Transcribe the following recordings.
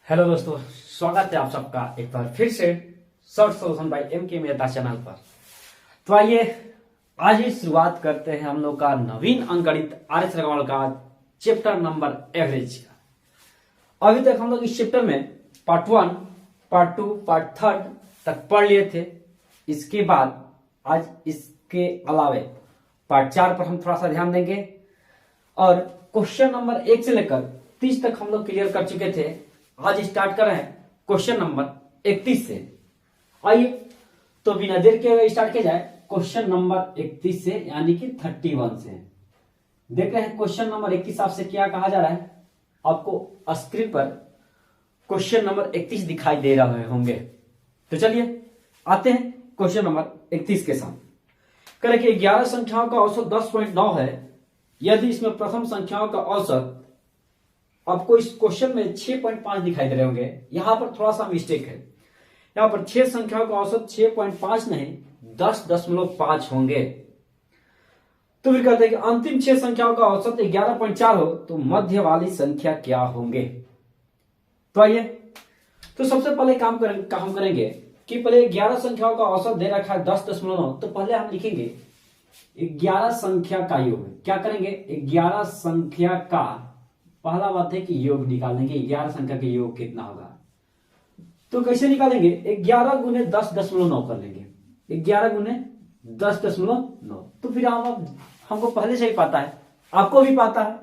Hello दोस्तों, स्वागत है आप सबका एक बार फिर से शॉर्ट सॉल्यूशन बाय एम के मेहता चैनल पर। तो आइए आज ही शुरुआत करते हैं हम लोग का नवीन अंकगणित आर्य श्रृंखला का चैप्टर नंबर एवरेज का। अभी तक हम लोग इस चैप्टर में पार्ट 1, पार्ट 2, पार्ट 3 तक पढ़ लिए थे। इसके बाद आज इसके अलावे पार्ट 4 पर हम थोड़ा सा ध्यान देंगे और क्वेश्चन नंबर 1 से लेकर 30 तक हम लोग क्लियर कर चुके थे। आज स्टार्ट कर रहे हैं क्वेश्चन नंबर 31 से। आइए तो बिना देर के स्टार्ट किया जाए क्वेश्चन नंबर 31 से, यानी कि 31 से। देख रहे हैं क्वेश्चन नंबर 31 आपसे क्या कहा जा रहा है। आपको स्क्रीन पर क्वेश्चन नंबर 31 दिखाई दे रहे होंगे। तो चलिए आते हैं क्वेश्चन नंबर 31 के साथ। करें कि 11 संख्याओं का औसत 10.9 है। यदि इसमें प्रथम संख्याओं का औसत, आपको इस क्वेश्चन में 6.5 दिखाई दे रहे होंगे। यहां पर थोड़ा सा मिस्टेक है। यहां पर 6 संख्याओं का औसत 6.5 नहीं 10.5 होंगे। तो फिर कहते हैं कि अंतिम 6 संख्याओं का औसत 11.4 हो तो मध्य वाली संख्या क्या होंगे। तो आइए तो सबसे पहले काम करेंगे कि पहले 11 संख्याओं का औसत दे रखा है 10.9। तो पहले हम लिखेंगे 11 संख्या का योग। क्या करेंगे? 11 संख्या का, पहला बात है कि योग निकालेंगे। 11 संख्या के योग कितना होगा। तो कैसे निकालेंगे? 11 गुने 10.9 कर लेंगे। 11 गुने 10.9। तो फिर हमको पहले से ही पता है, आपको भी पता है।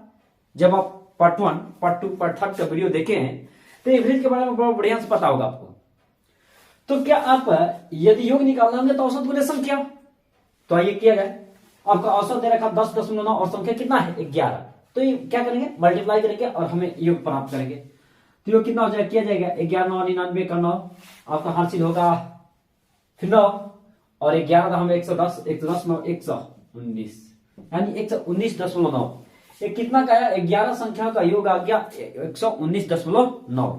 जब आप पार्ट 1, पार्ट 2, पार्ट 3 का वीडियो देखे हैं तो एवरेज के बारे में बहुत बढ़िया से पता होगा आपको। तो क्या आप यदि योग निकालना होंगे तो औसत गुने संख्या। तो आइए किया जाए। आपका औसत दे रखा 10.9 और संख्या कितना है? 11। तो ये क्या करेंगे? मल्टीप्लाई करेंगे और हमें योग प्राप्त करेंगे। तो योग कितना हो जाएगा? किया जाएगा 11 9 99 का 9, आपका हासिल होगा फिर 9 और 11 का हमें 110, 110 9 119, यानी 119.9। ये कितना का है? 11 संख्या का योग आ गया 119.9।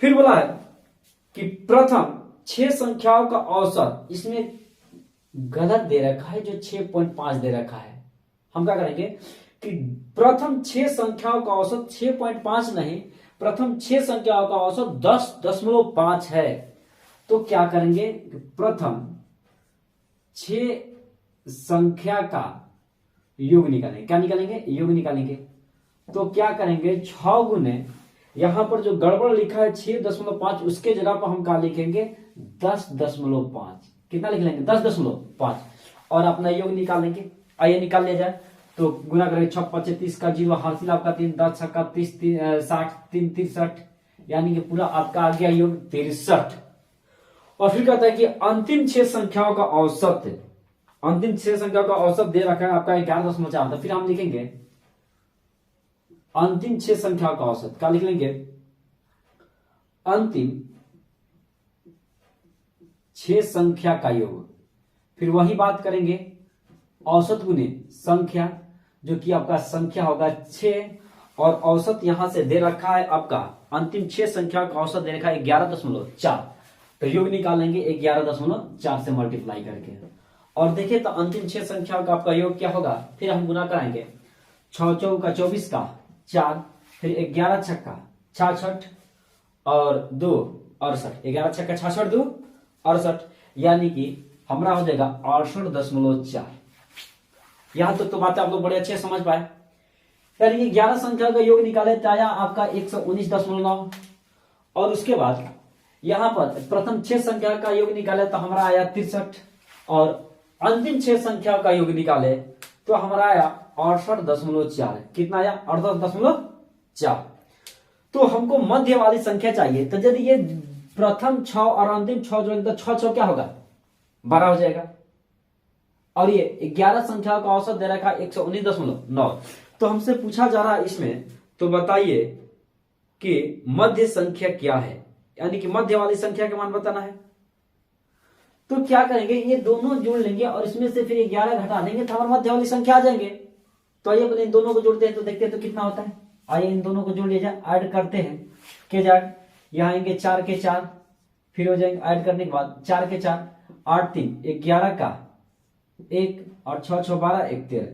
फिर बोला है कि प्रथम 6 संख्याओं का औसत, इसमें गलत दे रखा है, जो 6.5 दे रखा है। हम क्या करेंगे कि प्रथम 6 संख्याओं का औसत 6.5 नहीं, प्रथम 6 संख्याओं का औसत 10.5 है। तो क्या करेंगे? प्रथम 6 संख्या का योग निकालेंगे। क्या निकालेंगे? योग निकालेंगे। तो क्या करेंगे? 6 गुने, यहां पर जो गड़बड़ लिखा है 6.5, उसके जगह पर हम क्या लिखेंगे? 10.5। कितना लिख लेंगे? 10.5 और अपना योग निकालेंगे। आइए निकाल लिया जाए। तो गुना करेंगे 6 5 30 का 0, हासिल आपका 3, 10 का 30, 60, 3 63, यानी कि पूरा आपका आ गया योग 63। और फिर कहता है कि अंतिम 6 संख्याओं का औसत, अंतिम 6 संख्याओं का औसत दे रखा है आपका 11.4। तो फिर हम लिखेंगे अंतिम 6 संख्याओं का औसत। क्या लिख लेंगे? अंतिम 6 संख्या का योग। फिर वही बात करेंगे, औसत गुने संख्या, जो कि आपका संख्या होगा 6 और औसत यहां से दे रखा है आपका अंतिम 6 संख्या का औसत दे रखा है 11.4। तो योग निकालेंगे 11.4 से मल्टीप्लाई करके। और देखिए तो अंतिम 6 संख्याओं का आपका योग क्या होगा। फिर हम गुना कराएंगे 6 चौका 24 का 4, फिर 11 छक्का 66 और 2 68, 11 छक्का 66 2 68, यानी कि हमारा हो जाएगा 68.4। यहां तक तो बात आप लोग बड़े अच्छे समझ पाए। यानी कि 11 संख्या का योग निकाले तो आया आपका 119.9। और उसके बाद यहां पर प्रथम 6 संख्या का योग निकाले तो हमारा आया 63 और अंतिम 6 संख्या का योग निकाले तो हमारा आया 68.4। कितना आया? 68.4। तो हमको मध्य वाली संख्या चाहिए। तो यदि ये प्रथम 6 और अंतिम 6 जोड़ेंगे तो 6 क्या होगा? 12 हो जाएगा। और ये 11 संख्या का औसत दे रखा 119.9। तो हमसे पूछा जा रहा है इसमें, तो बताइए कि मध्य संख्या क्या है, यानी कि मध्य वाली संख्या का मान बताना है। तो क्या करेंगे? ये दोनों जोड़ लेंगे और इसमें से फिर 11 घटा देंगे तो हमारे मध्य वाली संख्या आ जाएंगे। तो आइए इन दोनों को जोड़ते हैं तो देखते हैं तो कितना होता है। आइए इन दोनों को जोड़ लिया जाए, ऐड करते हैं। के जाए यहाँ आएंगे 4 के 4, फिर हो जाएंगे ऐड करने के बाद 4 के 4 8 3 11 का 1 और 6 6 12 1 13,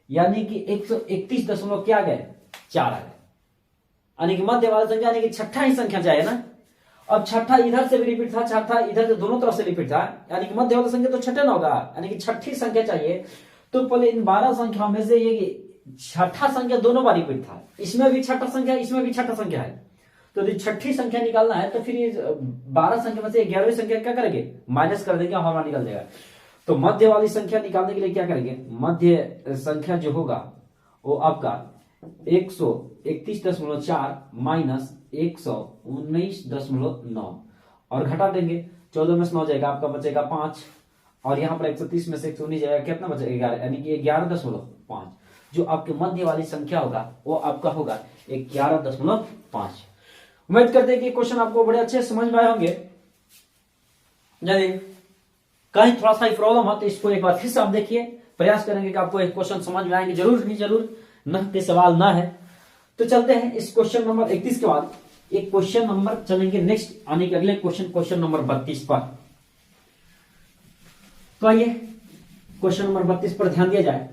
यानी कि 131 दशमलव क्या गए? 4 आ गए। यानी कि मध्य वाली संख्या यानी कि छठा ही संख्या चाहिए ना। अब छठा इधर से भी रिपीट था, छठा इधर से दोनों तरफ से रिपीट था, यानी कि मध्य वाला संख्या तो छठा ना होगा, यानी कि छठी संख्या चाहिए। तो पहले इन 12 संख्याओं में से ये छठा संख्या दोनों बार रिपीट था, इसमें भी छठा संख्या, इसमें भी छठा संख्या है। तो यदि छठी संख्या निकालना है तो फिर ये 12 संख्या में से 11वीं संख्या क्या करेंगे, माइनस कर देंगे, हमारा निकल जाएगा। तो मध्य वाली संख्या निकालने के लिए क्या करेंगे, मध्य संख्या जो होगा वो आपका 131.4 माइनस 119.9 और घटा देंगे, 14 में से 9 जाएगा, आपका बचेगा 5 और यहाँ पर 130 में से 119 जाएगा, कितना बचेगा 11, यानी कि 11.5। जो आपकी मध्य वाली संख्या होगा वो आपका होगा 11.5। उम्मीद करते हैं कि क्वेश्चन आपको बड़े अच्छे समझ में आए होंगे। यदि कहीं थोड़ा सा प्रॉब्लम हो तो इसको एक बार फिर से आप देखिए, प्रयास करेंगे कि आपको एक क्वेश्चन समझ में आएंगे, जरूर नहीं जरूर, न के सवाल ना है। तो चलते हैं इस क्वेश्चन नंबर 31 के बाद एक क्वेश्चन नंबर चलेंगे नेक्स्ट, आने के अगले क्वेश्चन नंबर 32 पर। तो आइए क्वेश्चन नंबर 32 पर ध्यान दिया जाए।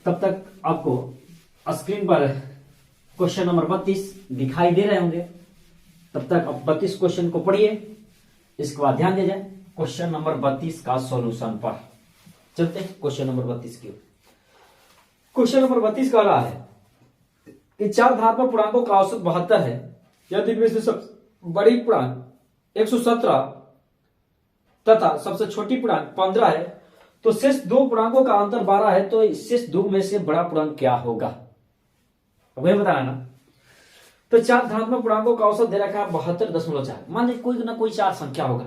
तब तक आपको स्क्रीन पर क्वेश्चन नंबर 32 दिखाई दे रहे होंगे, तब तक आप 32 क्वेश्चन को पढ़िए, इसके बाद ध्यान दिया जाए क्वेश्चन नंबर 32 का सॉल्यूशन पर। चलते हैं क्वेश्चन नंबर 32 की। क्वेश्चन नंबर 32 कह रहा है कि चार धनात्मक पूर्णांकों का औसत 72 है, यदि इनमें से सबसे बड़ी पूर्णांक 117 तथा सबसे छोटी पूर्णांक 15 है, तो शेष दो पूर्णांकों का अंतर 12 है, तो शेष दो में से बड़ा पूर्णांक क्या होगा, वही बताना ना। तो चार धनात्मक पूर्णांकों का औसत दे रखा है 72.4। मान लीजिए कोई ना कोई चार संख्या होगा,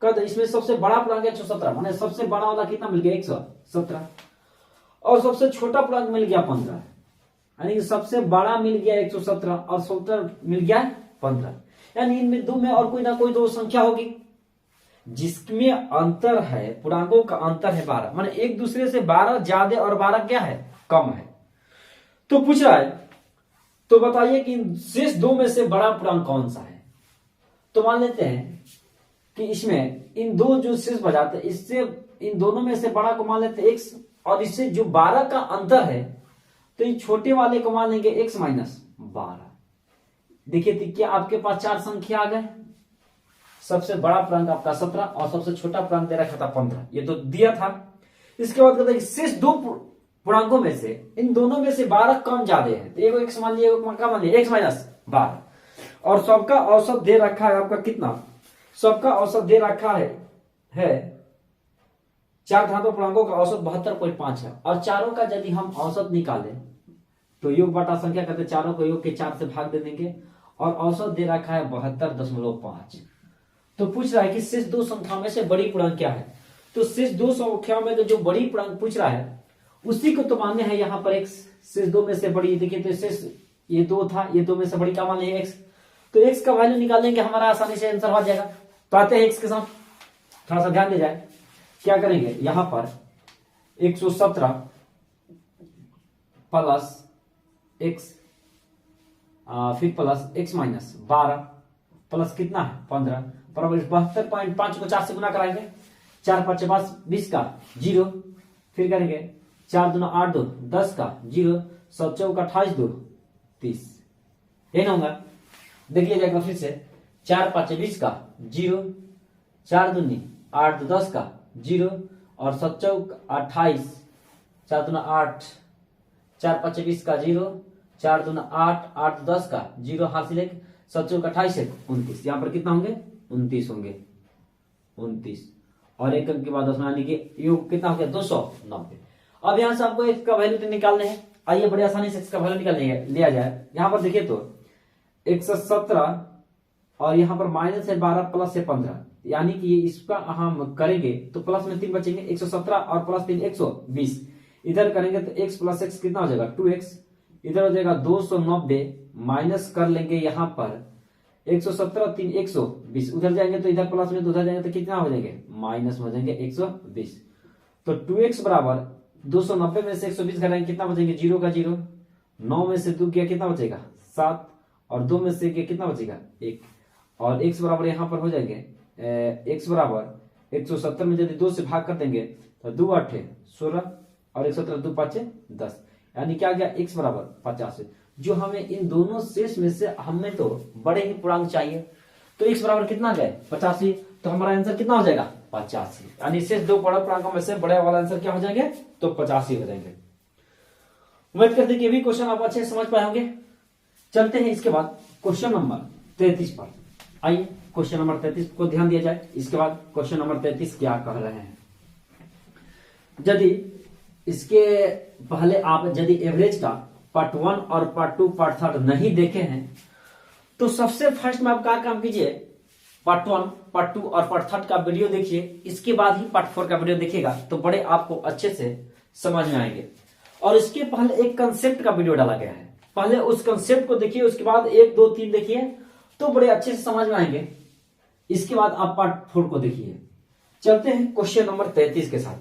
कहते इसमें सबसे बड़ा पूर्णांक 117, माने सबसे बड़ा वाला कितना मिल गया 117, और सबसे छोटा पूर्णांक मिल गया 15, यानी कि सबसे बड़ा मिल गया 117 और छोटा मिल गया 15, यानी इनमें दो में और कोई ना कोई दो संख्या होगी जिसमें अंतर है, पूर्णांकों का अंतर है 12, माने एक दूसरे से 12 ज्यादा और 12 क्या है, कम है। तो पूछ रहा है, तो बताइए कि शेष दो में से बड़ा पूर्णांक कौन सा है। तो मान लेते हैं कि इसमें इन दो जो शेष बजाते हैं, इससे इन दोनों में से बड़ा को मान लेते हैं x, और इससे जो 12 का अंतर है तो इन छोटे वाले को मान लेंगे x माइनस 12। देखिए तो क्या आपके पास चार संख्या आ गए, सबसे बड़ा पूर्णांक आपका 17 और सबसे छोटा पूर्णांक दे रखा था 15, ये तो दिया था। इसके बाद कहते हैं शेष दो पूर्णांकों में से इन दोनों में से 12 कम ज्यादा है, तो एक मान लिया, क्या मान लिया x माइनस 12, और सबका औसत दे रखा है आपका कितना, सबका औसत दे रखा है चार धनात्मक पूर्णांकों का औसत 72.5 है, और चारों का यदि हम औसत निकालें तो योग बटा संख्या करते, चारों को योग के 4 से भाग दे देंगे और औसत दे रखा है 72.5। तो पूछ रहा है कि शेष दो संख्याओं में से बड़ी पूर्णांक क्या है। तो शेष दो संख्याओं में जो बड़ी पूर्णांक पूछ रहा है उसी को तो मान्य है यहाँ पर x, शेष दो में से बड़ी, देखिए तो शेष ये दो था, ये दो में से बड़ी क्या मान लिया x, तो x का वैल्यू निकाल देंगे, हमारा आसानी से आंसर हो जाएगा। तो आते हैं x के साथ, थोड़ा सा ध्यान दिया जाए, क्या करेंगे यहां पर 117 प्लस x, फिर प्लस x माइनस 12 प्लस कितना है 15 बराबर 72.5 को 4 से गुना कराएंगे, 4 5 20 का 0, फिर करेंगे 4 दूना 8 2 10 का 0, 7 चौका 28 2 30, ये ना होगा। देखिए जाएगा फिर से 4 5 20 का 0, 4 दूनी 8 2 10 का 0 और 7 चौक 28, 4 दूना 8, 4 5 20 का 0, 4 दूना 8 8 10 का 0, हाथ से लेके 7 चौक 28 है 29, यहाँ पर कितना होंगे 29 होंगे, 29 और एक अंक के बाद 10 यानी कि योग कितना हो गया 290। अब यहां से आपको x का वैल्यू निकालने हैं, आइए बड़ी आसानी से x का वैल्यू निकाल लिया जाए। यहां पर देखिए तो 117 और यहाँ पर माइनस है 12 प्लस है 15, यानी कि इसका हम करेंगे तो प्लस में 3 बचेंगे, 117 और प्लस 3 120, इधर करेंगे तो x प्लस x कितना हो जाएगा 2x, इधर हो जाएगा 290, माइनस कर लेंगे यहाँ पर 117 3 120, उधर जाएंगे तो इधर प्लस में, तो उधर जाएंगे तो कितना हो जाएंगे माइनस हो जाएंगे 120। तो 2x बराबर 290 में से 120 घटाएंगे कितना बचेंगे 0 का 0, 9 में से 2 किया कितना बचेगा 7 और 2 में से कितना बचेगा 1, और x बराबर यहाँ पर हो जाएंगे x बराबर 170 में यदि 2 से भाग कर देंगे तो 2 8 16 और 117 2 5 10, यानी क्या गया x बराबर 50 है। जो हमें इन दोनों शेष में से हमें तो बड़े ही पूर्णांक चाहिए। तो x बराबर कितना गए 85, तो हमारा आंसर कितना हो जाएगा 85, यानी शेष दो बड़े पूर्णांकों में से बड़े वाला आंसर क्या हो जाएंगे तो 85 हो जाएंगे। उम्मीद करते कि ये भी क्वेश्चन आप अच्छे से समझ पाए होंगे। चलते हैं इसके बाद क्वेश्चन नंबर 33 पर। आइए क्वेश्चन नंबर 33 को ध्यान दिया जाए। इसके बाद क्वेश्चन नंबर 33 क्या कह रहे हैं, यदि इसके पहले आप यदि एवरेज का पार्ट 1 और पार्ट 2 पार्ट 3 नहीं देखे हैं तो सबसे फर्स्ट में आप क्या काम कीजिए, पार्ट 1 पार्ट 2 और पार्ट 3 का वीडियो देखिए, इसके बाद ही पार्ट 4 का वीडियो देखिएगा तो बड़े आपको अच्छे से समझ में आएंगे। और इसके पहले एक कंसेप्ट का वीडियो डाला गया है, पहले उस कंसेप्ट को देखिए, उसके बाद 1 2 3 देखिए तो बड़े अच्छे से समझ में आएंगे। इसके बाद आप पार्ट 4 को देखिए। चलते हैं क्वेश्चन नंबर 33 के साथ।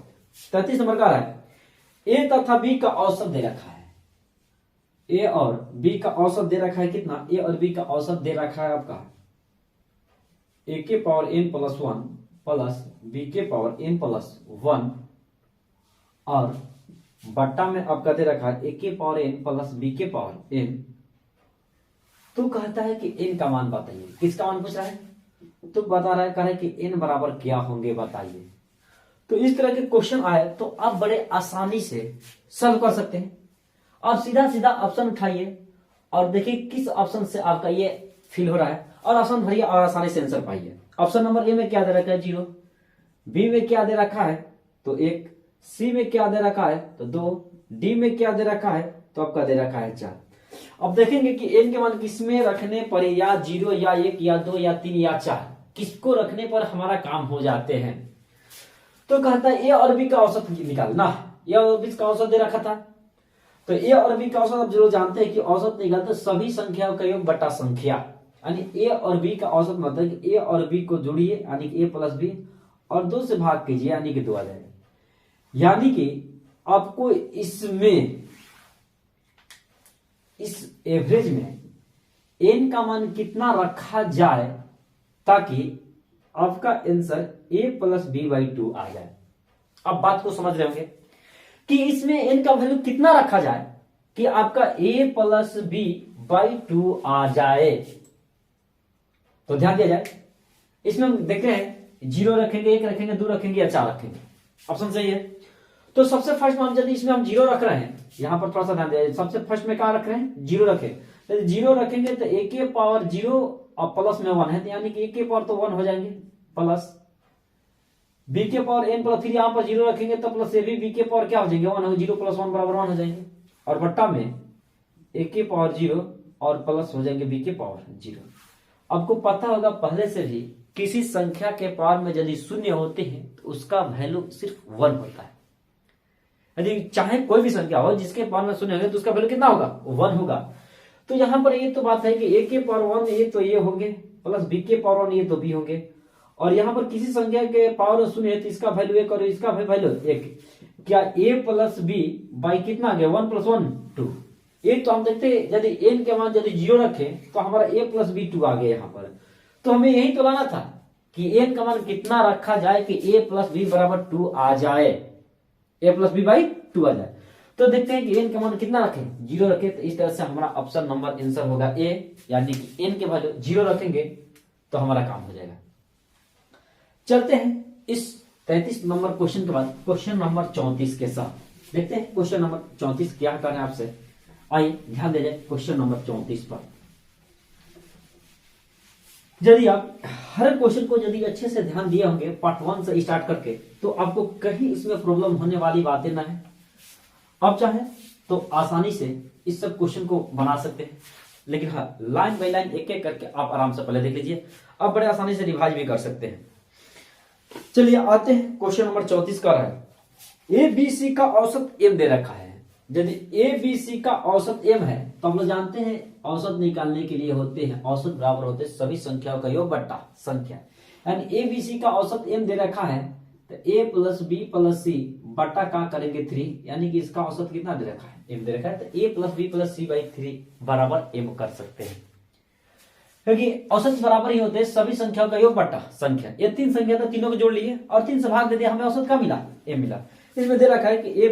33 नंबर का है ए तथा बी का औसत दे रखा है। ए और बी का औसत दे रखा है कितना, ए और बी का औसत दे रखा है आपका ए के power n plus 1 plus b के पावर n प्लस 1 और बट्टा में आपका दे रखा है ए के पावर n प्लस बी के पावर n। तो कहता है कि n का मान बताइए, किसका मान पूछ रहा है, तो बता रहा है, कह रहा है कि n बराबर क्या होंगे बताइए। तो इस तरह के क्वेश्चन आए तो आप बड़े आसानी से सॉल्व कर सकते हैं। आप सीधा सीधा ऑप्शन उठाइए और देखिए किस ऑप्शन से आपका ये फिल हो रहा है और ऑप्शन भरिए और आसानी से आंसर पाइए। ऑप्शन नंबर ए में क्या दे रखा है 0, बी में क्या दे रखा है तो 1, सी में क्या दे रखा है तो 2, डी में क्या दे रखा है तो आपका दे रखा है 4। अब देखेंगे कि एन के मान किसमें रखने पर, या 0 या 1 या 2 या 3 या 4, किसको रखने पर हमारा काम हो जाते हैं। तो कहता है ए और बी का औसत निकालना। ए और बी का औसत दे रखा था तो ए और बी का औसत आप जरूर जानते हैं कि औसत निकालते सभी संख्याओं का योग बटा संख्या, यानी ए और बी का औसत मतलब ए और बी को जोड़िए यानी कि ए प्लस बी और 2 से भाग कीजिए यानी कि 2 आ जाएगा। यानी कि आपको इसमें इस एवरेज में एन का मान कितना रखा जाए ताकि आपका answer a plus b by 2 आ जाए। अब बात को समझ रहे होंगे कि इसमें n का वैल्यू कितना रखा जाए कि आपका a प्लस बी बाई 2 आ जाए। तो ध्यान दिया जाए, इसमें हम देखते हैं 0 रखेंगे, 1 रखेंगे, 2 रखेंगे या 4 रखेंगे। ऑप्शन सही है। तो सबसे फर्स्ट में हम यदि इसमें हम 0 रख रहे हैं, यहां पर थोड़ा सा ध्यान दिया जाए, सबसे फर्स्ट में क्या रख रहे हैं 0 रखे, यदि 0 रखेंगे तो a के पावर 0 और प्लस में 1 है, यानी कि a के पावर तो 1 हो जाएंगे, प्लस b के पावर n प्लस, फिर यहाँ पर 0 रखेंगे तो प्लस ए बी के पावर क्या हो जाएंगे 1 हो, 0 प्लस 1 बराबर 1 हो जाएंगे, और बट्टा में a के पावर 0 और प्लस हो जाएंगे b के पावर 0। आपको पता होगा पहले से भी किसी संख्या के पावर में यदि शून्य होते हैं तो उसका वैल्यू सिर्फ 1 होता है। यदि चाहे कोई भी संख्या हो जिसके पावर में शून्य होगा तो उसका वैल्यू कितना होगा 1 होगा। तो यहां पर ये तो बात है कि a के पावर 1 ये तो ये होंगे, प्लस b के पावर 1 ये तो b होंगे, और यहां पर किसी संख्या के पावर शून्य है तो इसका वैल्यू 1 और इसका वैल्यू 1। क्या a प्लस बी बाई कितना आ गया 1 प्लस 1 2। एक तो हम देखते हैं यदि n के मान यदि 0 रखें तो हमारा a प्लस बी 2 आ गया यहाँ पर। तो हमें यही तो लाना था कि n का मान कितना रखा जाए कि a प्लस बी बराबर 2 आ जाए, a प्लस बी बाई 2 आ जाए। तो देखते हैं कि n का मान कितना रखें 0 रखें, तो इस तरह से हमारा ऑप्शन नंबर आंसर होगा a, यानी कि n के वैल्यू 0 रखेंगे तो हमारा काम हो जाएगा। चलते हैं इस 33 नंबर क्वेश्चन के बाद क्वेश्चन नंबर 34 के साथ। देखते हैं क्वेश्चन नंबर 34 क्या कर रहे हैं आपसे। आइए ध्यान दे जाए क्वेश्चन नंबर 34 पर। यदि आप हर क्वेश्चन को यदि अच्छे से ध्यान दिए होंगे पार्ट 1 से स्टार्ट करके तो आपको कहीं इसमें प्रॉब्लम होने वाली बातें ना है। आप चाहें तो आसानी से इस सब क्वेश्चन को बना सकते हैं, लेकिन हाँ लाइन बाय लाइन एक एक करके आप आराम से पहले देख लीजिए, आप बड़े आसानी से रिवाइज भी कर सकते हैं। चलिए आते हैं क्वेश्चन नंबर 34 का है ए बी सी का औसत m दे रखा है। यदि ए बी सी का औसत m है तो हम लोग जानते हैं औसत निकालने के लिए होते हैं औसत बराबर होते हैं सभी संख्याओं का योग बट्टा संख्या, यानी ए बी सी का औसत m दे रखा है तो a प्लस बी प्लस सी बट्टा का करेंगे 3, यानी कि इसका औसत कितना दे रखा है m दे रखा है, तो a plus B plus c by 3 बराबर m कर सकते हैं, क्योंकि औसत बराबर ही होते हैं सभी संख्याओं का योग बट्टा संख्या। ये 3 संख्या था, तीनों को जोड़ लिए और 3 से भाग दे दिया, हमें औसत का मिला m मिला। इसमें दे रखा है कि ए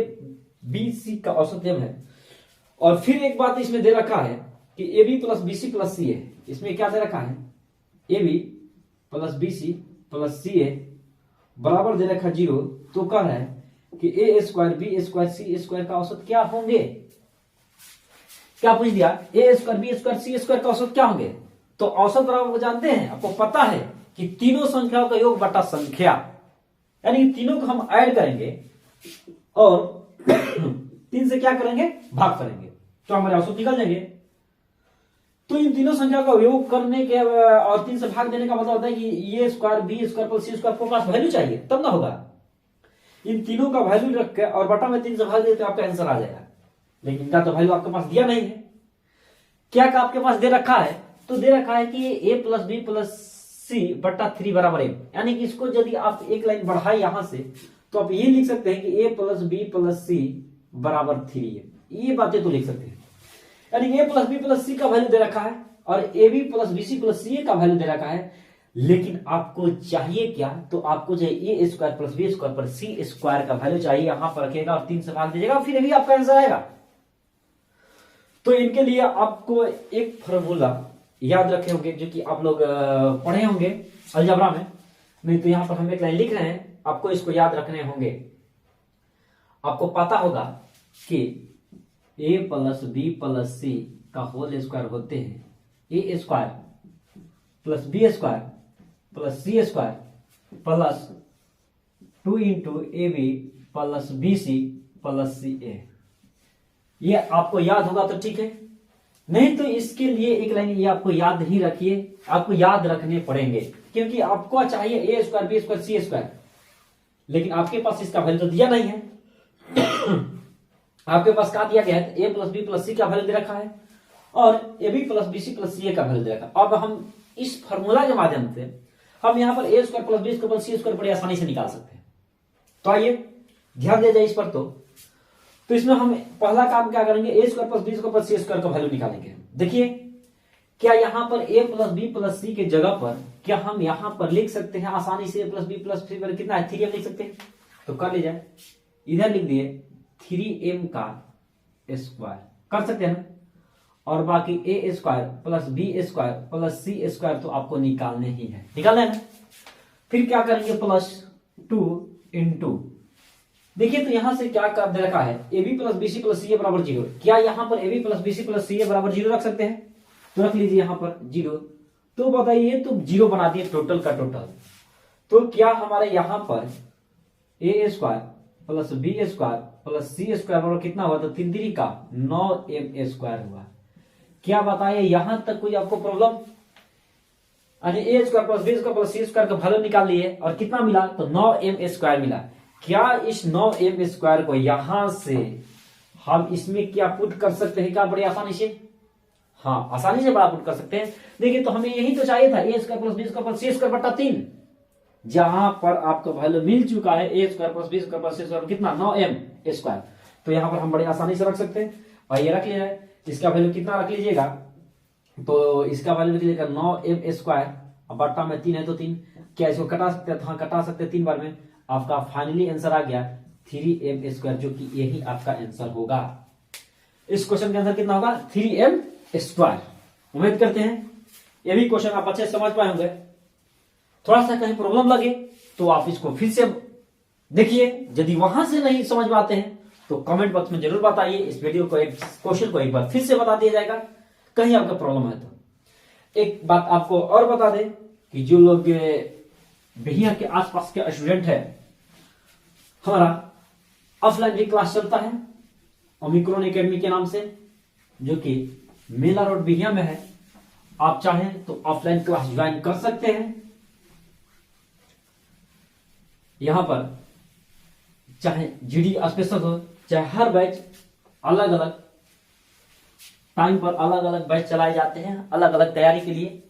बी सी का औसत m है और फिर एक बात इसमें दे रखा है कि A B plus B C plus C है। इसमें क्या दे रखा है, A B plus B C plus C A बराबर दे रखा 0। तो कह रहा है कि A square B square C square का औसत क्या होंगे। क्या पूछ दिया, A square B square C square का औसत क्या होंगे। तो औसत बराबर वो जानते हैं, आपको पता है कि तीनों संख्याओं का योग बटा संख्या, यानी तीनों को हम ऐड करेंगे और 3 से क्या करेंगे, भाग करेंगे, तो हमारे औसत निकल जाएंगे। तो इन तीनों संख्या का योग करने के और 3 से भाग देने का मतलब होता है कि ये square B square plus C square को पास वैल्यू चाहिए तब ना होगा। इन तीनों का वैल्यू रख के और बटा में 3 से भाग दे तो आपका आंसर आ जाएगा, लेकिन इनका तो वैल्यू आपके पास दिया नहीं है। क्या का आपके पास दे रखा है, तो दे रखा है कि ए प्लस बी प्लस सी बट्टा 3 बराबर एम, यानी कि इसको यदि आप एक लाइन बढ़ाए यहां से तो आप ये लिख सकते हैं कि A plus B plus C बराबर 3m। ये बातें तो लिख सकते हैं, यानी A plus B plus C का वैल्यू दे रखा है और A B plus B C plus C का वैल्यू दे रखा है। लेकिन आपको चाहिए क्या, तो आपको चाहिए ए स्क्वायर प्लस बी स्क्वायर पर सी स्क्वायर का वैल्यू चाहिए, यहां पर रखेगा और 3 से भाग दीजिएगा, फिर भी आपका आंसर आएगा। तो इनके लिए आपको एक फॉर्मूला याद रखे होंगे जो कि आप लोग पढ़े होंगे अलजेब्रा में, नहीं तो यहां पर हम एक लाइन लिख रहे हैं, आपको इसको याद रखने होंगे। आपको पता होगा कि A plus B plus C का होल स्क्वायर होते हैं A square plus B square plus C square plus 2 into A B plus B C plus C A. ये आपको याद होगा तो ठीक है, नहीं तो इसके लिए एक लाइन ये आपको याद ही रखिए, आपको याद रखने पड़ेंगे, क्योंकि आपको चाहिए ए square B square C square, लेकिन आपके पास इसका वैल्यू तो दिया नहीं है। आपके पास क्या दिया गया है, A plus B plus C का वैल्यू दे रखा है और A B plus B C plus C का वैल्यू दे रखा है। अब हम इस फॉर्मूला के माध्यम से हम यहां पर A square plus B square plus C square बड़ी आसानी से निकाल सकते हैं। तो आइए ध्यान दिया जाए इस पर। तो इसमें हम पहला काम क्या करेंगे, A square plus B square plus C square का वैल्यू निकालेंगे। देखिए क्या यहां पर A plus B plus C के जगह पर क्या हम यहां पर लिख सकते हैं आसानी से ए प्लस बी प्लस सी पर कितना है 3m लिख सकते हैं, तो कर लीजिए, इधर लिख दिए 3m का स्क्वायर, कर सकते हैं ना, और बाकी A square plus B square plus C square तो आपको निकालने ही है, निकालना है ना। फिर क्या करेंगे प्लस 2 इंटू, देखिए तो यहां से क्या कर दे रखा है, A B plus B C plus C A बराबर 0। क्या यहां पर A B plus B C plus C A बराबर 0 रख सकते हैं, तो रख लीजिए यहां पर 0। तो बताइए तो 0 बना दिए टोटल का टोटल, तो क्या हमारे यहां पर A square plus B square plus C square बराबर कितना हुआ, तो 3 3 का 9m स्क्वायर हुआ। क्या बताइए यहां तक कोई आपको प्रॉब्लम, यानी A square plus B square plus C square का वैल्यू निकाल लिए और कितना मिला, तो 9m स्क्वायर मिला। क्या इस 9m स्क्वायर को यहां से हम इसमें क्या पुट कर सकते हैं, क्या बड़ी आसानी से, हाँ आसानी से बड़ा पुट कर सकते हैं। देखिए तो हमें यही तो चाहिए था, A square plus B square plus C square बटा 3, जहां पर आपको वैल्यू मिल चुका है A square plus B square plus C square कितना 9m स्क्वायर, तो यहां पर हम बड़ी आसानी से रख सकते हैं। और ये रख लिया है, इसका वैल्यू कितना रख लीजिएगा, तो इसका वैल्यू रख लीजिएगा 9m स्क्वायर, बट्टा में 3 है तो 3, क्या इसको कटा सकते हैं, हाँ कटा सकते हैं 3 बार में, आपका फाइनली आंसर आ गया 3m स्क्वायर, जो कि यही आपका आंसर होगा। इस क्वेश्चन का आंसर कितना होगा 3m स्क्वायर। उम्मीद करते हैं ये भी क्वेश्चन आप अच्छे से समझ पाए होंगे। थोड़ा सा कहीं प्रॉब्लम लगे तो आप इसको फिर से देखिए, यदि वहां से नहीं समझ पाते हैं तो कमेंट बॉक्स में जरूर बताइए, इस वीडियो को एक क्वेश्चन को एक बार फिर से बता दिया जाएगा कहीं आपका प्रॉब्लम है तो। एक बात आपको और बता दें कि जो लोग बिहिया के आसपास के स्टूडेंट है, हमारा ऑफलाइन भी क्लास चलता है ओमिक्रॉन एकेडमी के नाम से, जो कि मेला रोड बिहिया में है। आप चाहें तो ऑफलाइन क्लास ज्वाइन कर सकते हैं। यहां पर चाहे जीडी स्पेशल हो, चाहे हर बैच अलग अलग टाइम पर अलग अलग बैच चलाए जाते हैं अलग अलग तैयारी के लिए।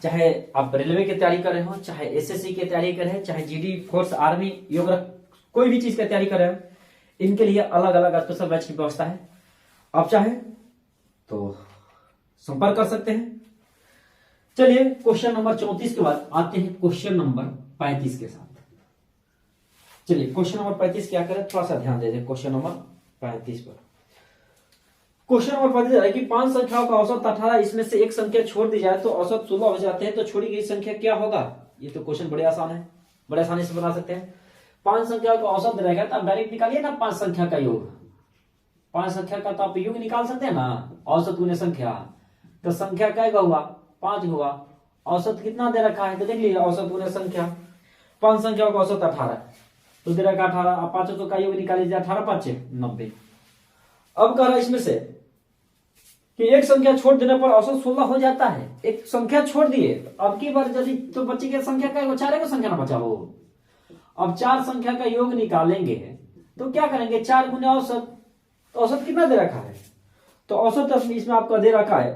चाहे आप रेलवे की तैयारी कर रहे हो, चाहे एसएससी की तैयारी कर रहे हैं, चाहे जीडी फोर्स आर्मी योग कोई भी चीज की तैयारी कर रहे हैं, इनके लिए अलग अलग स्पेशल बैच की व्यवस्था है। आप चाहें तो संपर्क कर सकते हैं। चलिए क्वेश्चन नंबर 34 के बाद आते हैं क्वेश्चन नंबर 35 के साथ। चलिए क्वेश्चन नंबर 35 क्या करें, थोड़ा सा ध्यान दे दें क्वेश्चन नंबर 35 पर। क्वेश्चन नंबर 15 है कि 5 संख्याओं का औसत 18, इसमें से एक संख्या छोड़ दी जाए तो औसत 16 हो जाते हैं, तो छोड़ी गई संख्या क्या होगा? ये तो क्वेश्चन बड़े आसान है, बड़े आसानी से बना सकते हैं। 5 संख्याओं का औसत रहेगा तो आप डायरेक्ट निकालिए ना 5 संख्या का योग। 5 संख्या का तो आप योग निकाल सकते हैं ना, औसत गुने संख्या। तो संख्या क्या हुआ? 5 हुआ। औसत कितना दे रखा है तो देख लीजिए, औसत गुने संख्या। 5 संख्याओं का औसत 18, तो दे रखा 18। आप 5 का योग निकाल लीजिए, 18 5 90। अब कह रहा है इसमें से कि एक संख्या छोड़ देने पर औसत 16 हो जाता है। एक संख्या छोड़ दिए तो अब की बार यदि तो बच्चे की संख्या क्या, 4 को संख्या ना बचा हो। अब 4 संख्या का योग निकालेंगे तो क्या करेंगे? 4 गुने औसत, तो औसत कितना दे रखा है? तो औसत इसमें आपका दे रखा है,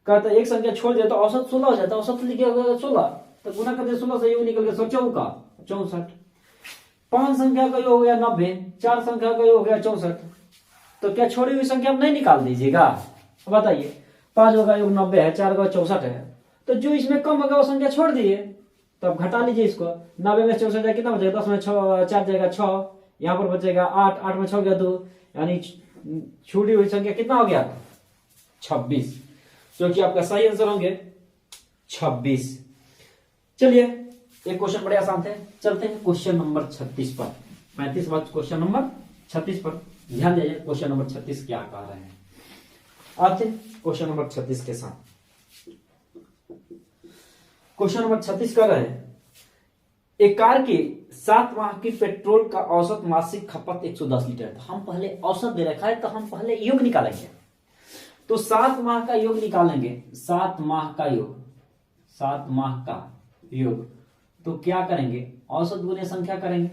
कहते एक संख्या छोड़ दिया तो औसत 16 हो जाता है। औसत लिखे 16, तो गुना करते 16 से योग निकल गया 64। 5 संख्या का योग हो गया 90, 4 संख्या का योग हो गया 64। तो क्या छोड़ी हुई संख्या आप नहीं निकाल दीजिएगा? बताइए, 5 का योग 90 है, 4 का 64 है, तो जो इसमें कम होगा वो संख्या छोड़ दिए। तो अब घटा लीजिए इसको। 90 में 64 जाएगा कितना बचेगा? 10 में 4 जाएगा 6, यहाँ पर बचेगा 8, 8 में 6 गया 2, यानी छूटी हुई संख्या कितना हो गया? 26, जो कि आपका सही आंसर होंगे 26। चलिए, एक क्वेश्चन बड़े आसान थे, चलते हैं क्वेश्चन नंबर 36 पर। 35 बाद क्वेश्चन नंबर 36 पर ध्यान दीजिए। क्वेश्चन नंबर 36 क्या कह रहे हैं? आते क्वेश्चन नंबर 36 के साथ। क्वेश्चन नंबर 36 कर रहे हैं, एक कार की 7 माह की पेट्रोल का औसत मासिक खपत 110 लीटर। तो हम पहले औसत दे रखा है तो हम पहले योग निकालेंगे। तो 7 माह का योग निकालेंगे, 7 माह का योग, 7 माह का योग। तो क्या करेंगे? औसत गुने संख्या करेंगे।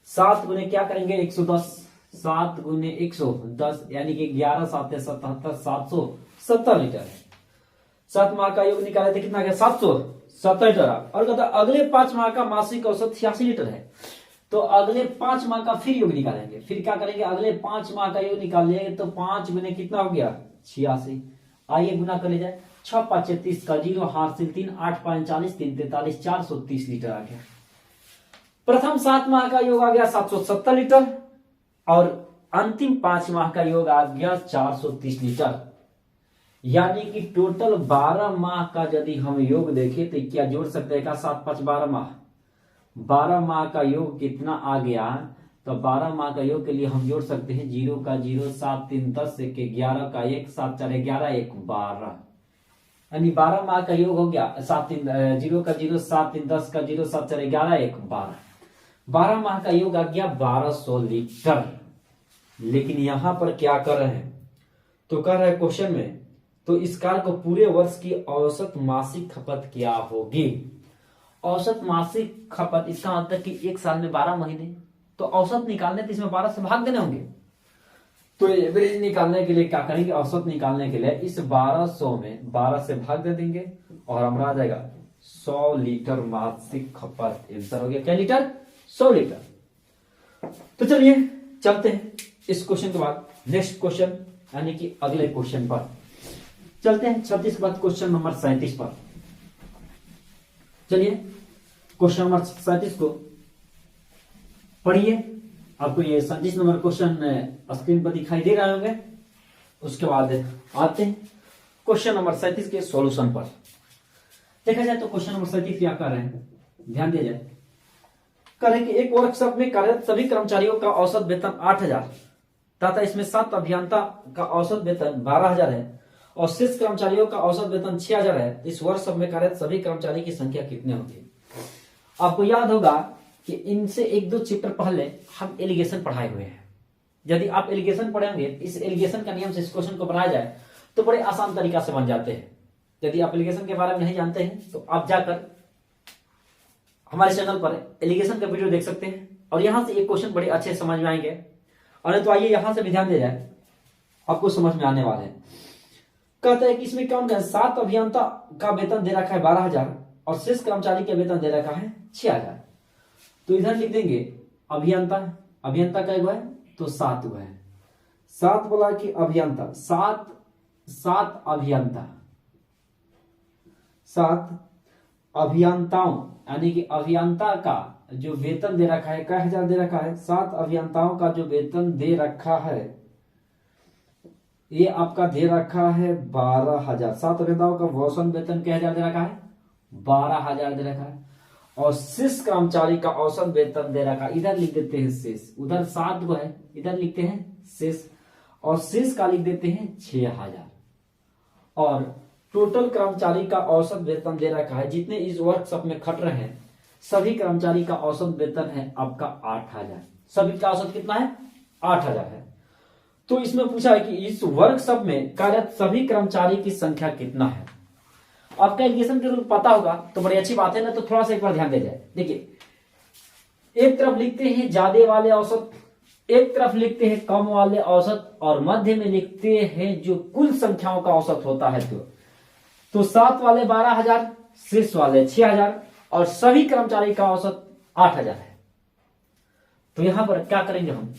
7 गुने क्या करेंगे? 110। 7 गुने 110 यानी कि 11 7 77, 770 लीटर है। 7 माह का योग निकाले थे, कितना गया? 770 लीटर। और कहता अगले 5 माह का मासिक औसत 86 लीटर है। तो अगले 5 माह का फिर योग निकालेंगे। फिर क्या करेंगे? अगले 5 माह का योग निकालेंगे तो 5 गुने कितना हो गया? 86। आइए गुना कर ले जाए, 6 5 30 का 0 हाथ से 3, 8 5 40, 3 43, 430 लीटर आ गया। प्रथम 7 माह का योग आ गया 770 लीटर और अंतिम 5 माह का योग आ गया 430 लीटर। यानी कि टोटल 12 माह का यदि हम योग देखें तो क्या जोड़ सकते हैं? 7 5 12 माह। 12 माह का योग कितना आ गया? तो 12 माह का योग के लिए हम जोड़ सकते हैं 0 का 0, 7 3 10, 1 11 का 1, 7 4 11, 1 12। यानी 12 माह का योग हो गया 7 3 0 का 0, 7 3 10 का 0, 7 4 11, 1 12। 12 माह का योग आ गया 1200 लीटर। लेकिन यहां पर क्या कर रहे हैं? तो कर रहे हैं क्वेश्चन में, तो इस कार को पूरे वर्ष की औसत मासिक खपत क्या होगी? औसत मासिक खपत, इसका मतलब कि एक साल में 12 महीने, तो औसत निकालने तो इसमें 12 से भाग देने होंगे। तो एवरेज निकालने के लिए क्या करेंगे? औसत निकालने के लिए इस 1200 में 12 से भाग दे देंगे और हमारा आ जाएगा 100 लीटर मासिक खपत। आंसर हो गया क्या लीटर? 100 लीटर। तो चलिए चलते हैं इस क्वेश्चन के बाद नेक्स्ट क्वेश्चन यानी कि अगले क्वेश्चन पर चलते हैं। 36 के बाद क्वेश्चन नंबर 37 पर। चलिए क्वेश्चन नंबर 37 को पढ़िए। आपको ये 37 नंबर क्वेश्चन स्क्रीन पर दिखाई दे रहे होंगे। उसके बाद आते हैं क्वेश्चन नंबर 37 के सॉल्यूशन पर। देखा जाए तो क्वेश्चन नंबर 37 क्या कर रहे हैं, ध्यान दिया जाए। करें कि एक वर्कशॉप में कार्यरत सभी कर्मचारियों का औसत वेतन 8000 तथा इसमें 7 अभियंता का औसत वेतन 12000 है और शेष कर्मचारियों का औसत वेतन 6000 है। इस वर्कशॉप में कार्यरत सभी कर्मचारी की संख्या कितनी होगी? आपको याद होगा कि इनसे 1-2 चैप्टर पहले हम एलिगेशन पढ़ाए हुए हैं। यदि आप एलिगेशन पढ़ेंगे, इस एलिगेशन का नियम से इस क्वेश्चन को बनाया जाए तो बड़े आसान तरीका से बन जाते हैं। यदि आप एलिगेशन के बारे में नहीं जानते हैं तो आप जाकर हमारे चैनल पर एलिगेशन का वीडियो देख सकते हैं और यहां से एक क्वेश्चन बड़े अच्छे समझ में आएंगे। और तो आइए यहां से भी ध्यान दिया जाए, आपको समझ में आने वाले हैं। कहते हैं कि इसमें क्या होगा? 7 अभियंता का वेतन दे रखा है 12000 और शेष कर्मचारी का वेतन दे रखा है 6000। तो इधर लिख देंगे अभियंता, अभियंता का हुआ है तो 7 हुआ है। 7 बोला कि अभियंता, 7 अभियंता, 7 अभियंताओं यानी कि अभियंता का जो वेतन दे रखा है, क्या 1000 दे रखा है? 7 अभियंताओं का जो वेतन दे रखा है ये आपका दे रखा है 12,000। 7 अभियंताओं का औसत वेतन क्या हजार दे रखा है? 12,000 दे रखा है। और शेष कर्मचारी का औसत वेतन दे रखा है, इधर लिख देते हैं शेष, उधर 7 को है, इधर लिखते हैं शेष, और शेष का लिख देते हैं 6,000। और टोटल कर्मचारी का औसत वेतन दे रखा है, जितने इस वर्कशॉप में खट रहे हैं सभी कर्मचारी का औसत वेतन है आपका 8,000। सभी का औसत कितना है? 8,000 है। तो इसमें पूछा है कि इस वर्कशॉप में कार्यरत सभी कर्मचारी की संख्या कितना है। अब कैलकुलेशन के रूल पता होगा तो बड़ी अच्छी बात है ना, तो थोड़ा सा एक बार ध्यान दे जाए। देखिए, एक तरफ लिखते हैं ज्यादा वाले औसत, एक तरफ लिखते हैं कम वाले औसत, और मध्य में लिखते हैं जो कुल संख्याओं का औसत होता है। तो 7 वाले 12,000, शेष वाले 6,000, और सभी कर्मचारी का औसत 8,000 है। तो यहां पर क्या करेंगे हम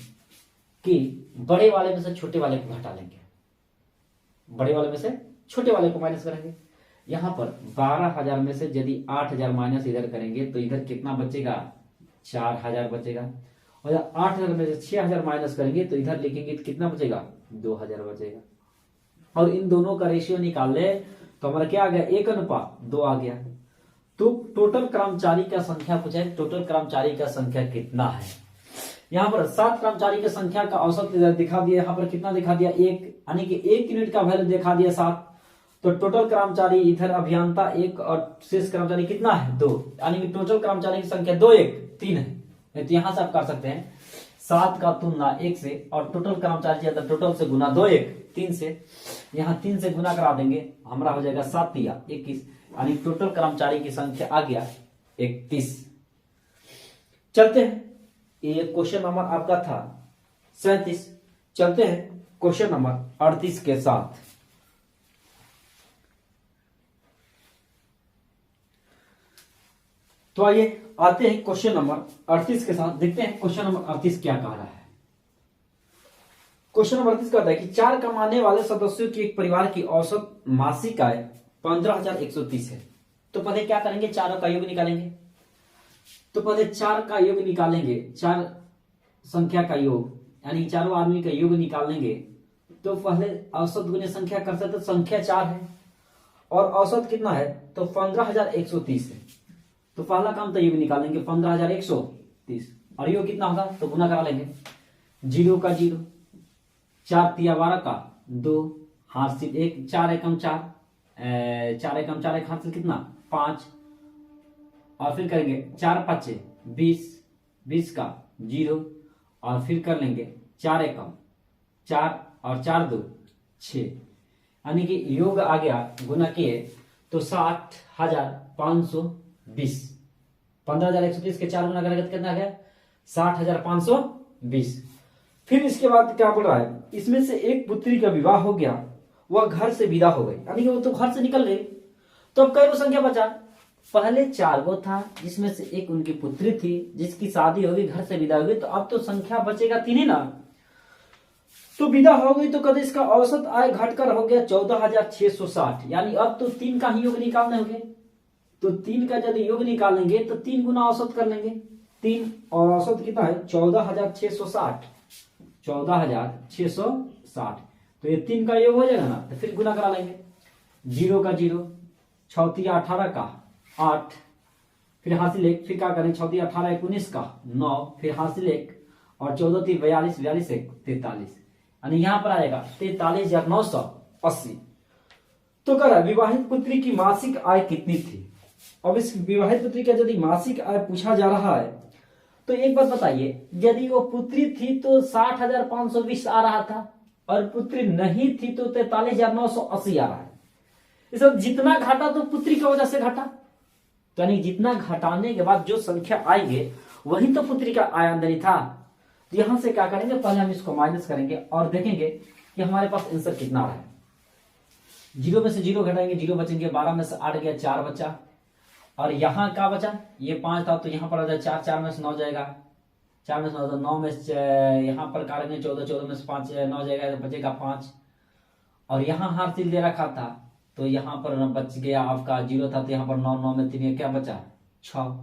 कि बड़े वाले में से छोटे वाले को घटा लेंगे, बड़े वाले में से छोटे वाले को माइनस करेंगे। यहां पर 12,000 में से यदि 8,000 माइनस इधर करेंगे तो इधर कितना बचेगा? 4,000 बचेगा। और 8,000 में से 6,000 माइनस करेंगे तो इधर लिखेंगे तो कितना बचेगा? 2,000 बचेगा। और इन दोनों का रेशियो निकाल ले तो हमारा क्या आ गया? 1:2 आ गया। तो टोटल कर्मचारी का संख्या पूछा है, टोटल कर्मचारी का संख्या कितना है। यहाँ पर 7 कर्मचारी की संख्या का औसत दिखा दिया, यहाँ पर कितना दिखा दिया? 1, यानी कि 1 यूनिट का वैल्यू दिखा दिया 7। तो टोटल कर्मचारी इधर अभियंता 1 और शेष कर्मचारी कितना है? 2, यानी कि टोटल कर्मचारी की संख्या 2 1 3 है। तो यहां से आप कर सकते हैं 7 का तुलना 1 से, और टोटल कर्मचारी टोटल से गुना 2 1 3 से, यहाँ 3 से गुना करा देंगे, हमारा हो जाएगा 7 3 21, यानी टोटल कर्मचारी की संख्या आ गया 31। चलते हैं, ये क्वेश्चन नंबर आपका था 37। चलते हैं क्वेश्चन नंबर 38 के साथ। तो आइए आते हैं क्वेश्चन नंबर 38 के साथ, देखते हैं क्वेश्चन नंबर 38 क्या कह रहा है। क्वेश्चन नंबर 38 कहता है कि 4 कमाने वाले सदस्यों की एक परिवार की औसत मासिक आय 15,130 है। तो पहले क्या करेंगे? चारों का योग निकालेंगे। तो पहले 4 का योग निकालेंगे, 4 संख्या का योग, यानी चारों आदमी का योग निकाल लेंगे। तो पहले औसत गुने संख्या कर सकते, संख्या 4 है और औसत कितना है? तो 15,130 है। तो पहला काम तो योग निकालेंगे 15,130, और योग कितना होगा? तो गुना करा लेंगे, 0 का 0, 4 तिया 12 का 2, हासिल 1, 4 एकम 4, 4 एकम 4 एक हासिल कितना? 5, और फिर करेंगे 4 5 20, 20 का 0, और फिर कर लेंगे 4 एकम 4 और 4 2 6, यानी कि योग आ गया, गुना किए तो 60,520। 15,130 के 4 गुना करेंगे तो कितना आ गया? 60,520। फिर इसके बाद क्या बोल रहा है? इसमें से एक पुत्री का विवाह हो गया, वह घर से विदा हो गई, यानी कि वो तो घर से निकल गई। तो अब कई संख्या बचा? पहले 4 गो था, जिसमें से एक उनकी पुत्री थी जिसकी शादी होगी, घर से विदा हो गई। तो अब तो संख्या बचेगा 3 ही ना। तो विदा हो गई तो कभी इसका औसत आय घटकर हो गया 14,660, यानी अब तो 3 का ही योग निकालने होंगे। तो 3 का यदि योग निकालेंगे तो 3 गुना औसत कर लेंगे, 3 और औसत कितना है? 14,660, 14,660। तो ये 3 का योग हो जाएगा ना, तो फिर गुना करा लेंगे, 0 का 0, 6 तिया 18 का 8, फिर हासिल 1, फिर क्या करें? 6 तिया 18 19 का 9, फिर हासिल 1, और 14 ती 42, 42 1 43, यानी यहां पर आएगा 43,980। तो कह रहा विवाहित पुत्री की मासिक आय कितनी थी। अब इस विवाहित पुत्री का यदि मासिक आय पूछा जा रहा है तो एक बात बताइए, यदि वो पुत्री थी तो 60,520 आ रहा था, और पुत्री नहीं थी तो 43,980 आ रहा है। इसमें जितना घाटा तो पुत्री की वजह से घटा, तो यानी जितना घटाने के बाद जो संख्या आएंगे वही तो पुत्री का आय आमदनी था। तो यहां से क्या करेंगे? पहले हम इसको माइनस करेंगे और देखेंगे कि हमारे पास आंसर कितना आ रहा है। 0 में से 0 घटाएंगे, 0 बचेंगे, 12 में से 8 गया, 4 बचा, और यहाँ क्या बचा? ये 5 था तो यहाँ पर आ जाए 4, 4 में से 9 जाएगा, 4 में से 9 तो 9 में से यहाँ पर करेंगे 14, 14 में से 5 9 जाएगा, तो बचेगा 5, और यहाँ हासिल दे रखा था तो यहाँ पर बच गया आपका 0 था तो यहाँ पर 9, 9 में 3 क्या बचा? 6,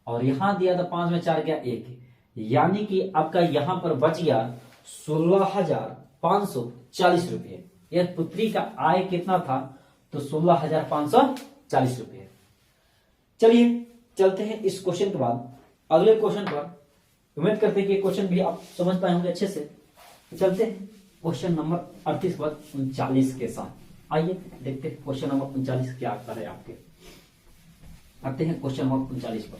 और यहाँ दिया तो 5 में 4 गया 1, यानी कि आपका यहाँ पर बच गया 16,000 16,540 रुपये। यह पुत्री का आय कितना था? तो 16,540 रुपये। चलिए चलते हैं इस क्वेश्चन के बाद अगले क्वेश्चन पर। उम्मीद करते हैं कि क्वेश्चन भी आप समझ पाए होंगे अच्छे से। चलते हैं क्वेश्चन नंबर 38 पर 39 के साथ। आइए देखते हैं क्वेश्चन नंबर 39 क्या आता है आपके। आते हैं क्वेश्चन नंबर 39 पर।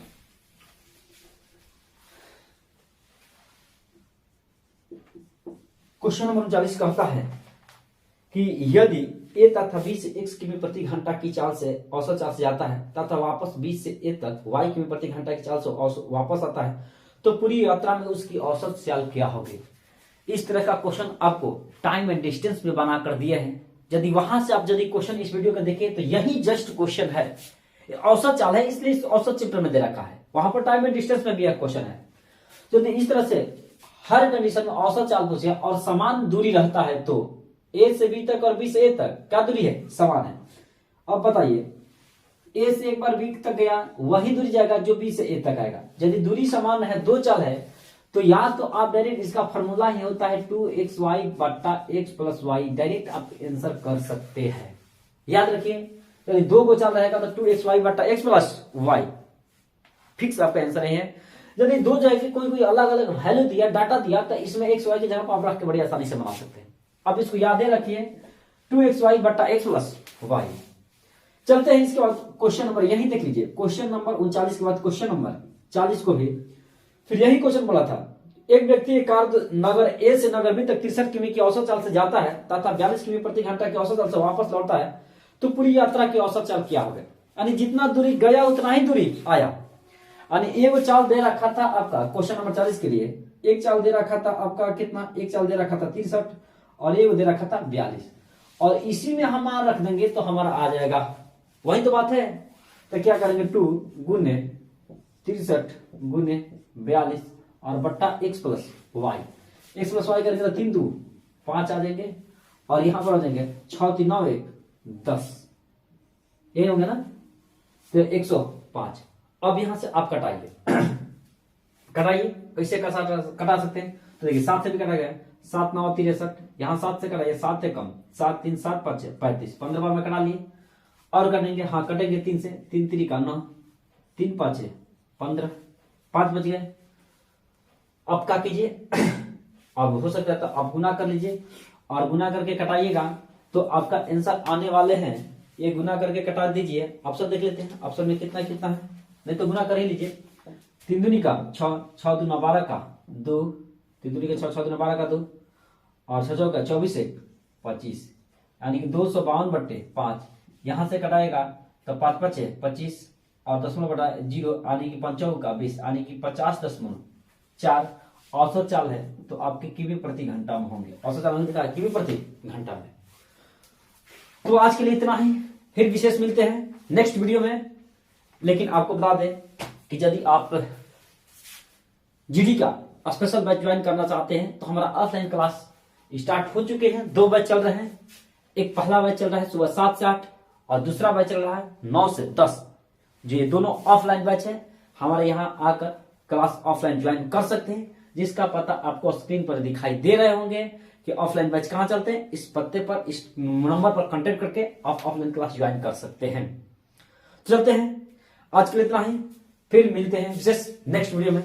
क्वेश्चन नंबर 39 कहता है कि यदि a तथा b से x किमी प्रति घंटा की चाल से औसत चाल से जाता है तथा वापस b से a तक y किमी प्रति घंटा की चाल से वापस आता है तो पूरी यात्रा में उसकी औसत चाल क्या होगी। इस तरह का क्वेश्चन आपको टाइम एंड डिस्टेंस में बना कर दिया है। यदि वहां से आप यदि क्वेश्चन इस वीडियो का देखें तो यही जस्ट क्वेश्चन है। औसत चाल है इसलिए इस औसत चैप्टर में दे रखा है, वहां पर टाइम एंड डिस्टेंस में भी एक क्वेश्चन है। तो यदि इस तरह से हर कंडीशन में औसत चाल पूछे और समान दूरी रहता है तो ए से बी तक और बी से ए तक क्या दूरी है? समान है। अब बताइए ए से एक बार बी तक गया वही दूरी जाएगा जो बी से ए तक आएगा। यदि दूरी समान है, दो चाल है, तो या तो आप डायरेक्ट इसका फॉर्मूला ही होता है 2xy बट्टा x प्लस वाई, डायरेक्ट आप आंसर कर सकते हैं। याद रखिए यदि दो को चाल रहेगा तो 2xy बट्टा x प्लस वाई फिक्स आपका आंसर है। यदि दो जगह कोई अलग अलग वैल्यू दिया, डाटा दिया, तो इसमें एक्स वाई की जगह पर आप रख के बड़ी आसानी से बना सकते हैं। अब इसको याद रखिए 2xy बट्टा x प्लस वाई। चलते हैं इसके बाद क्वेश्चन नंबर, यही देख लीजिए क्वेश्चन नंबर 39 के बाद क्वेश्चन नंबर 40 को भी फिर यही क्वेश्चन बोला था। एक व्यक्ति एक कार नगर ए से नगर बी तक 63 किमी की औसत चाल से जाता है तथा 42 किमी प्रति घंटा की औसत चाल से वापस लौटता है तो पूरी यात्रा की औसत चाल क्या होगा। यानी जितना दूरी गया उतना ही दूरी आया। यानी एक चाल दे रखा था आपका क्वेश्चन नंबर 40 के लिए, एक चाल दे रखा था आपका कितना, एक चाल दे रखा था 63 और एक दे रखा था 42 और इसी में हम रख देंगे तो हमारा आ जाएगा। वही तो बात है। तो क्या करेंगे 2 गुने 63 गुने 42 और बट्टा x plus y. x plus y करेंगे तो 3 2 5 आ जाएंगे और यहां पर आ जाएंगे 6 3 9 1 10, ये होंगे ना, तो 105। अब यहां से आप कटाइए कटाइए कैसे कटा सकते हैं। तो देखिए 7 से भी कटा गया, 7 9 63, यहाँ 7 से कटाइए, 7 से कम, 7 3 7 5 35, 15 बार में कटा लिए और कटेंगे। हाँ कटेंगे 3 से, 3 3 का 9, 3 5 15, 5 बच गए। अब क्या कीजिए अब हो सकता है तो आप गुना कर लीजिए और गुना करके कटाइएगा तो आपका आंसर आने वाले हैं। ये गुना करके कटा दीजिए। ऑप्शन देख लेते हैं, ऑप्शन में कितना कितना है, नहीं तो गुना कर ही लीजिए। 3 दूनी का 6, 6 दूना 12 का 2, 3 दूनी का 6, 6 दूना 12 का 2 और 6 का 24 1 25, यानी कि 252 बट्टे 5। यहां से कटाएगा तो 5 5 25 और दशमलव बटा 0 यानी कि 5 का 20 यानी कि 50.4 औसत चाल है। तो आपके किमी प्रति घंटा में होंगे। औसत चाल होंगे किमी प्रति घंटा में। तो आज के लिए इतना ही, फिर विशेष मिलते हैं नेक्स्ट वीडियो में। लेकिन आपको बता दें कि यदि आप जीडी का स्पेशल बैच ज्वाइन करना चाहते हैं तो हमारा ऑफलाइन क्लास स्टार्ट हो चुके हैं। 2 बैच चल रहे हैं। एक पहला बैच चल रहा है सुबह 7 से 8 और दूसरा बैच चल रहा है 9 से 10। जो ये दोनों ऑफलाइन बैच है, हमारे यहाँ आकर क्लास ऑफलाइन ज्वाइन कर सकते हैं, जिसका पता आपको स्क्रीन पर दिखाई दे रहे होंगे कि ऑफलाइन बैच कहाँ चलते हैं। इस पत्ते पर, इस नंबर पर कांटेक्ट करके आप ऑफलाइन क्लास ज्वाइन कर सकते हैं। चलते हैं, आज के लिए इतना ही, फिर मिलते हैं विशेष नेक्स्ट वीडियो में।